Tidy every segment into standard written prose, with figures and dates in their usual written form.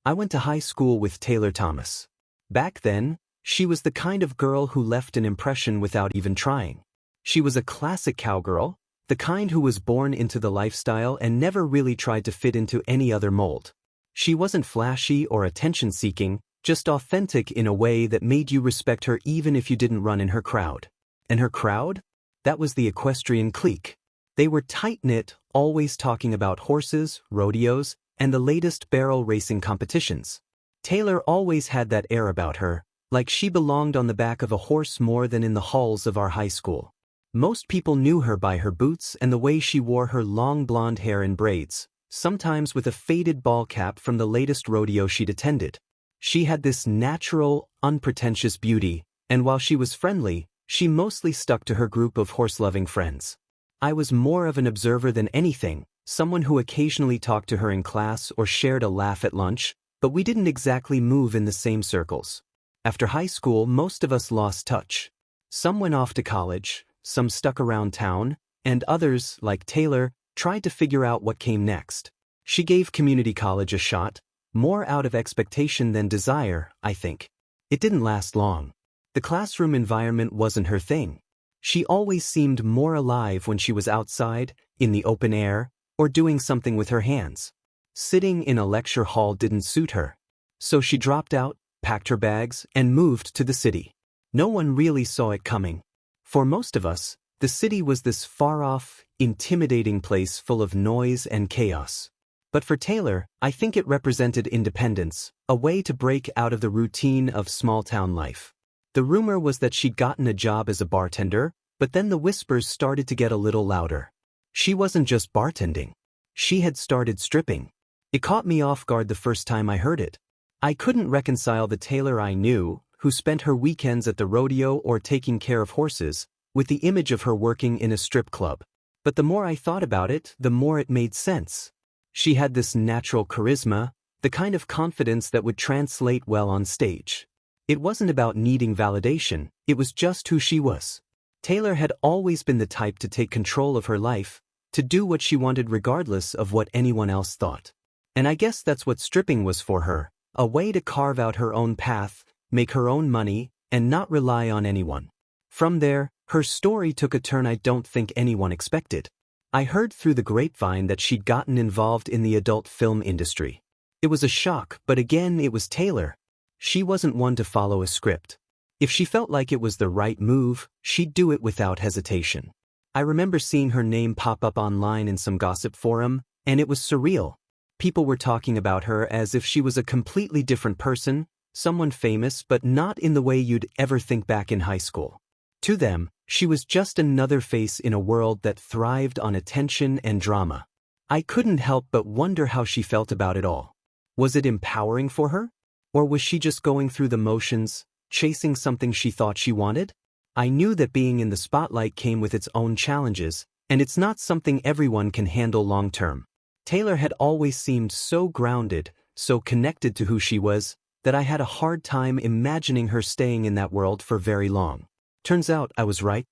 I went to high school with Taylor Thomas. Back then, she was the kind of girl who left an impression without even trying. She was a classic cowgirl, the kind who was born into the lifestyle and never really tried to fit into any other mold. She wasn't flashy or attention-seeking, just authentic in a way that made you respect her even if you didn't run in her crowd. And her crowd? That was the equestrian clique. They were tight-knit, always talking about horses, rodeos, and the latest barrel racing competitions. Taylor always had that air about her, like she belonged on the back of a horse more than in the halls of our high school. Most people knew her by her boots and the way she wore her long blonde hair in braids, sometimes with a faded ball cap from the latest rodeo she'd attended. She had this natural, unpretentious beauty, and while she was friendly, she mostly stuck to her group of horse-loving friends. I was more of an observer than anything, someone who occasionally talked to her in class or shared a laugh at lunch, but we didn't exactly move in the same circles. After high school, most of us lost touch. Some went off to college, some stuck around town, and others, like Taylor, tried to figure out what came next. She gave community college a shot, more out of expectation than desire, I think. It didn't last long. The classroom environment wasn't her thing. She always seemed more alive when she was outside, in the open air, or doing something with her hands. Sitting in a lecture hall didn't suit her. So she dropped out, packed her bags, and moved to the city. No one really saw it coming. For most of us, the city was this far-off, intimidating place full of noise and chaos. But for Taylor, I think it represented independence, a way to break out of the routine of small-town life. The rumor was that she'd gotten a job as a bartender, but then the whispers started to get a little louder. She wasn't just bartending. She had started stripping. It caught me off guard the first time I heard it. I couldn't reconcile the Taylor I knew, who spent her weekends at the rodeo or taking care of horses, with the image of her working in a strip club. But the more I thought about it, the more it made sense. She had this natural charisma, the kind of confidence that would translate well on stage. It wasn't about needing validation, it was just who she was. Taylor had always been the type to take control of her life, to do what she wanted regardless of what anyone else thought. And I guess that's what stripping was for her, a way to carve out her own path, make her own money, and not rely on anyone. From there, her story took a turn I don't think anyone expected. I heard through the grapevine that she'd gotten involved in the adult film industry. It was a shock, but again it was Taylor. She wasn't one to follow a script. If she felt like it was the right move, she'd do it without hesitation. I remember seeing her name pop up online in some gossip forum, and it was surreal. People were talking about her as if she was a completely different person, someone famous but not in the way you'd ever think back in high school. To them, she was just another face in a world that thrived on attention and drama. I couldn't help but wonder how she felt about it all. Was it empowering for her? Or was she just going through the motions, chasing something she thought she wanted? I knew that being in the spotlight came with its own challenges, and it's not something everyone can handle long-term. Taylor had always seemed so grounded, so connected to who she was, that I had a hard time imagining her staying in that world for very long. Turns out I was right.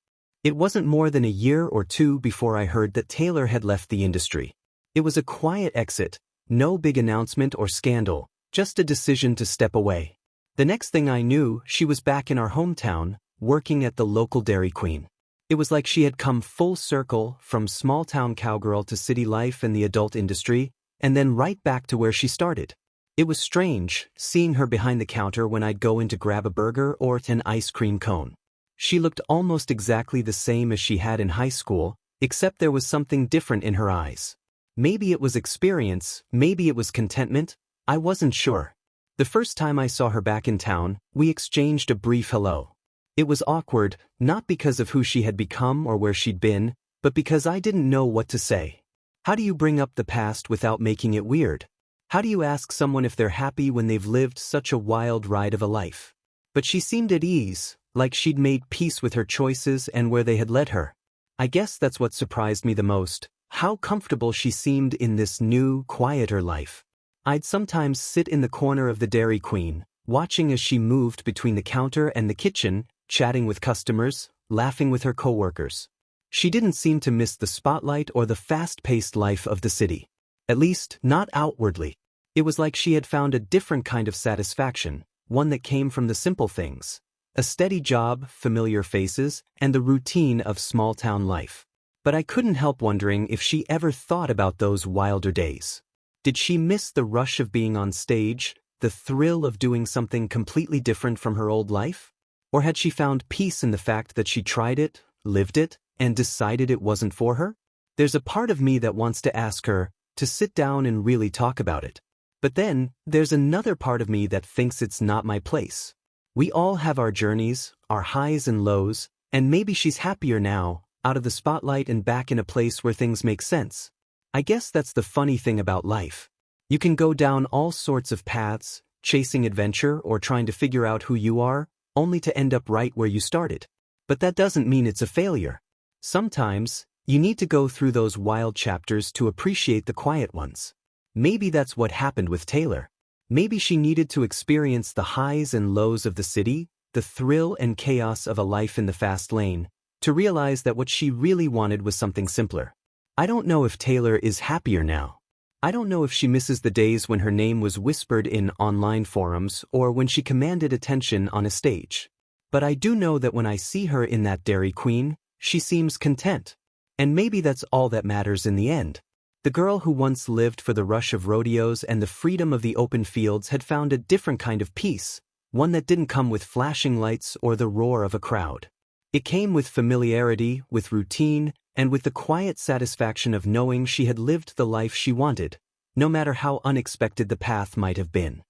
It wasn't more than a year or two before I heard that Taylor had left the industry. It was a quiet exit, no big announcement or scandal, just a decision to step away. The next thing I knew, she was back in our hometown, working at the local Dairy Queen. It was like she had come full circle, from small-town cowgirl to city life and the adult industry, and then right back to where she started. It was strange, seeing her behind the counter when I'd go in to grab a burger or an ice cream cone. She looked almost exactly the same as she had in high school, except there was something different in her eyes. Maybe it was experience, maybe it was contentment, I wasn't sure. The first time I saw her back in town, we exchanged a brief hello. It was awkward, not because of who she had become or where she'd been, but because I didn't know what to say. How do you bring up the past without making it weird? How do you ask someone if they're happy when they've lived such a wild ride of a life? But she seemed at ease, like she'd made peace with her choices and where they had led her. I guess that's what surprised me the most, how comfortable she seemed in this new, quieter life. I'd sometimes sit in the corner of the Dairy Queen, watching as she moved between the counter and the kitchen, chatting with customers, laughing with her coworkers. She didn't seem to miss the spotlight or the fast-paced life of the city. At least, not outwardly. It was like she had found a different kind of satisfaction, one that came from the simple things. A steady job, familiar faces, and the routine of small-town life. But I couldn't help wondering if she ever thought about those wilder days. Did she miss the rush of being on stage, the thrill of doing something completely different from her old life? Or had she found peace in the fact that she tried it, lived it, and decided it wasn't for her? There's a part of me that wants to ask her to sit down and really talk about it. But then, there's another part of me that thinks it's not my place. We all have our journeys, our highs and lows, and maybe she's happier now, out of the spotlight and back in a place where things make sense. I guess that's the funny thing about life. You can go down all sorts of paths, chasing adventure or trying to figure out who you are, only to end up right where you started. But that doesn't mean it's a failure. Sometimes, you need to go through those wild chapters to appreciate the quiet ones. Maybe that's what happened with Taylor. Maybe she needed to experience the highs and lows of the city, the thrill and chaos of a life in the fast lane, to realize that what she really wanted was something simpler. I don't know if Taylor is happier now. I don't know if she misses the days when her name was whispered in online forums or when she commanded attention on a stage. But I do know that when I see her in that Dairy Queen, she seems content. And maybe that's all that matters in the end. The girl who once lived for the rush of rodeos and the freedom of the open fields had found a different kind of peace, one that didn't come with flashing lights or the roar of a crowd. It came with familiarity, with routine, and with the quiet satisfaction of knowing she had lived the life she wanted, no matter how unexpected the path might have been.